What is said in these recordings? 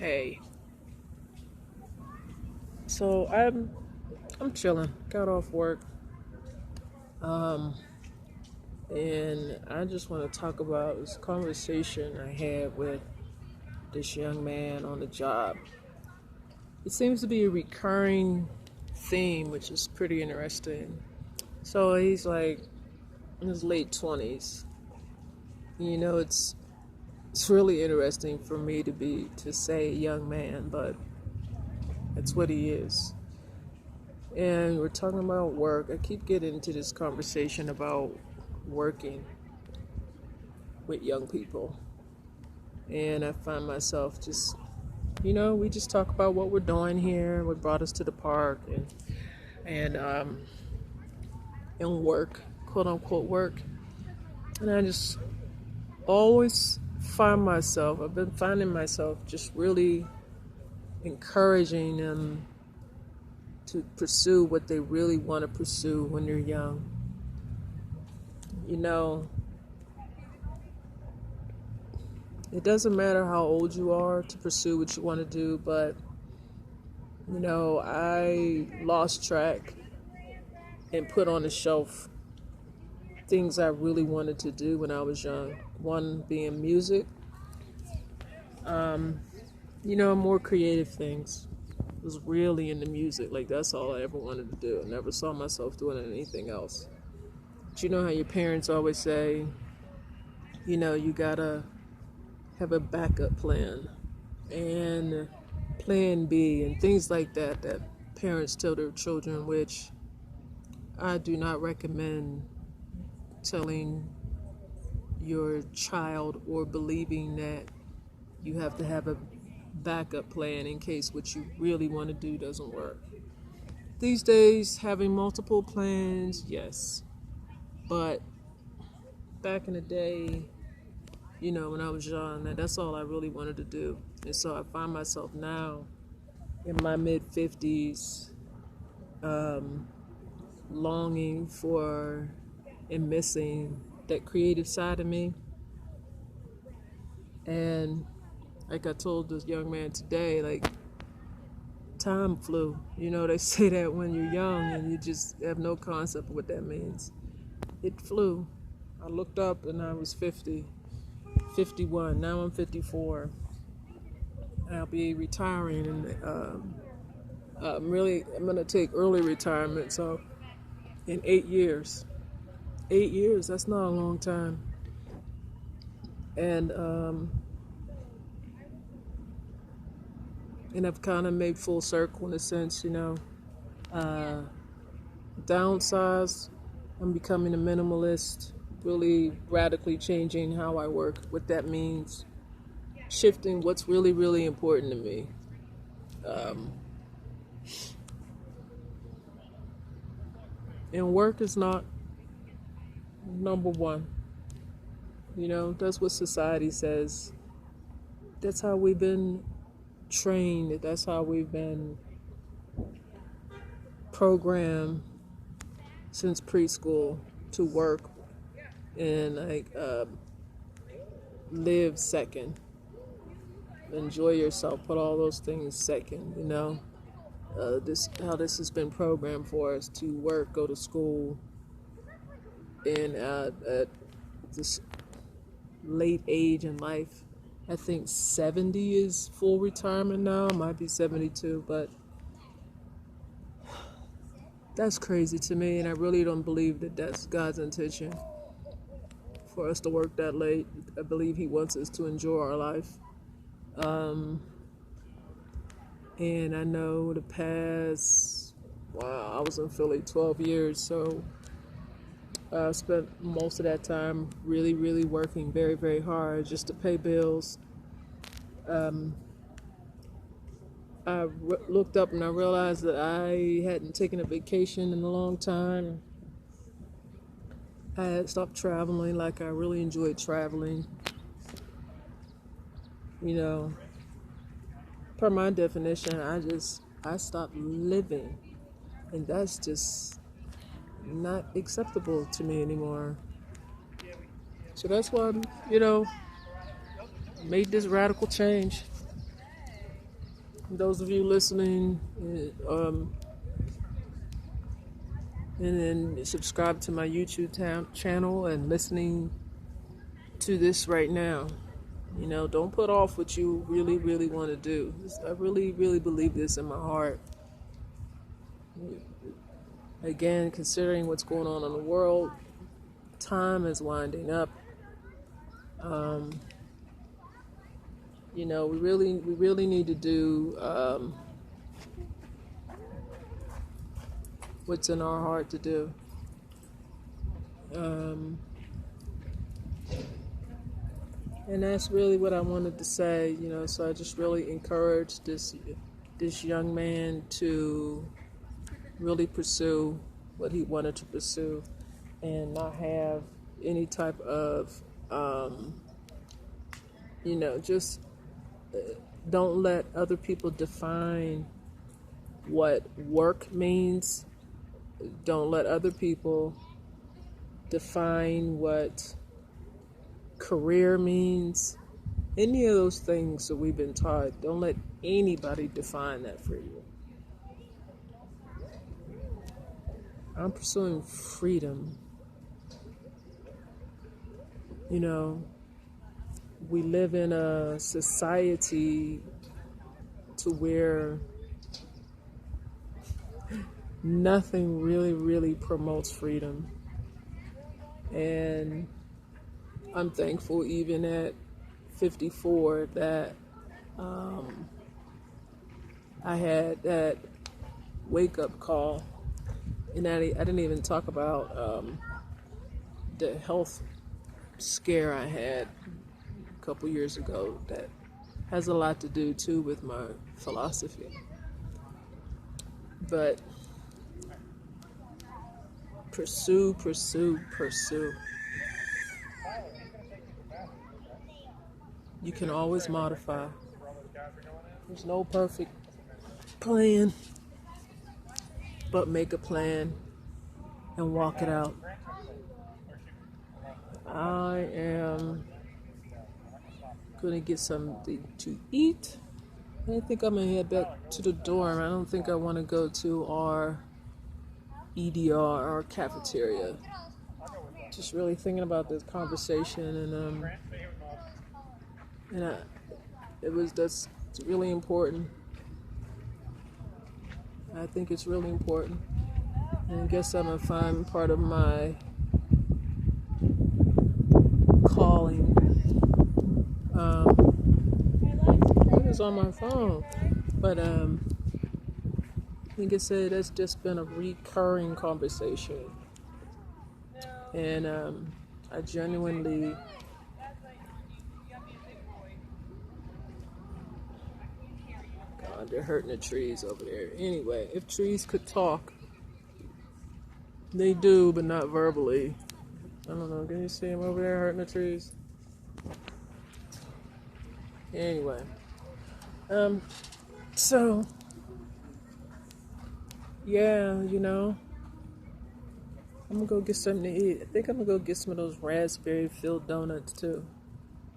Hey, so I'm chilling. Got off work, um, and I just want to talk about this conversation I had with this young man on the job. It seems to be a recurring theme, which is pretty interesting. So he's like in his late 20s. It's really interesting for me to say young man, but it's what he is. And we're talking about work. I keep getting into this conversation about working with young people. And I find myself we just talk about what we're doing here, what brought us to the park, and work, quote unquote work. And I just always I've been finding myself just really encouraging them to pursue what they really want to pursue when they're young. You know, it doesn't matter how old you are to pursue what you want to do, but I lost track and put on the shelf things I really wanted to do when I was young. One being music, more creative things. I was really into music. Like, that's all I ever wanted to do. I never saw myself doing anything else. But you know how your parents always say, you gotta have a backup plan and plan B and things like that parents tell their children, which I do not recommend telling your child or believing that you have to have a backup plan in case what you really want to do doesn't work. These days, having multiple plans, yes. But back in the day, when I was young, that's all I really wanted to do. And so I find myself now in my mid 50s, longing for and missing that creative side of me. And like I told this young man today, like, time flew. They say that when you're young and you just have no concept of what that means. It flew. I looked up and I was 50, 51. Now I'm 54. I'll be retiring, and I'm going to take early retirement. So in 8 years, 8 years, that's not a long time. And I've kind of made full circle in a sense, downsized. I'm becoming a minimalist, really radically changing how I work, what that means, shifting what's really, really important to me. And work is not number one. That's what society says. That's how we've been trained. That's how we've been programmed since preschool to work and live second. Enjoy yourself. Put all those things second. This has been programmed for us to work, go to school, and at this late age in life. I think 70 is full retirement now. It might be 72, but that's crazy to me, and I really don't believe that that's God's intention for us to work that late. I believe He wants us to enjoy our life. And I know the past, I was in Philly 12 years, so I spent most of that time really, really working very, very hard just to pay bills. Looked up and I realized that I hadn't taken a vacation in a long time. I had stopped traveling like I really enjoyed traveling. Per my definition, I stopped living. And that's just not acceptable to me anymore. So that's why, made this radical change. those of you listening, and then subscribe to my YouTube channel and listening to this right now. You know, don't put off what you really, really want to do. I really, really believe this in my heart. Again, considering what's going on in the world, time is winding up. You know, we really need to do what's in our heart to do. And that's really what I wanted to say, you know, so I just really encourage this young man to really pursue what he wanted to pursue and not have any type of, you know, just don't let other people define what work means. Don't let other people define what career means. Any of those things that we've been taught, don't let anybody define that for you. I'm pursuing freedom. You know, we live in a society to where nothing really, really promotes freedom. And I'm thankful even at 54 that I had that wake-up call. And I didn't even talk about the health scare I had a couple years ago that has a lot to do too with my philosophy. But pursue. You can always modify. There's no perfect plan, but make a plan and walk it out. I am gonna get something to eat. I think I'm gonna head back to the dorm. I don't think I want to go to our EDR, our cafeteria. Just really thinking about this conversation, that's really important. I think it's really important. And I guess I'm gonna find part of my calling. It was on my phone, but like I said, that's just been a recurring conversation, and I genuinely. God, they're hurting the trees over there. Anyway, if trees could talk, they do, but not verbally. I don't know. Can you see them over there hurting the trees? Anyway, so yeah, you know, I'm gonna go get something to eat. I think I'm gonna go get some of those raspberry-filled donuts too.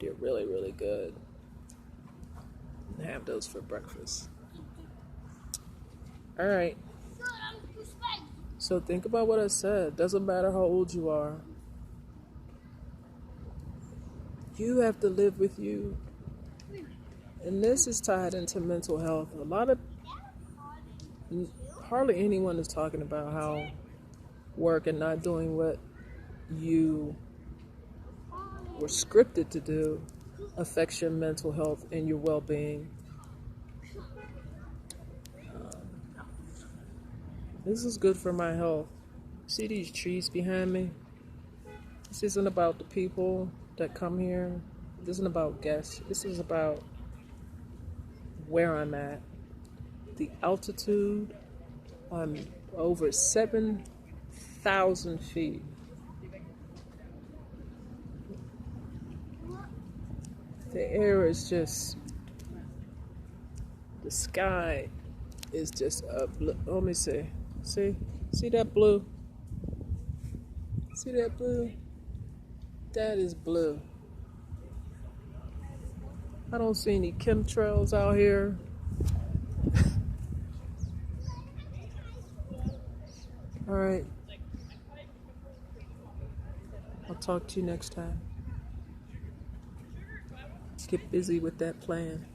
They're really, really good. And have those for breakfast. All right. So think about what I said. Doesn't matter how old you are. You have to live with you. And this is tied into mental health. Hardly anyone is talking about how work and not doing what you were scripted to do affects your mental health and your well-being. This is good for my health. See these trees behind me? This isn't about the people that come here. This isn't about guests. This is about where I'm at. The altitude, I'm over 7,000 feet. The air is just, the sky is just a blue. Let me see. See that blue? See that blue? That is blue. I don't see any chemtrails out here. All right. I'll talk to you next time. Let's get busy with that plan.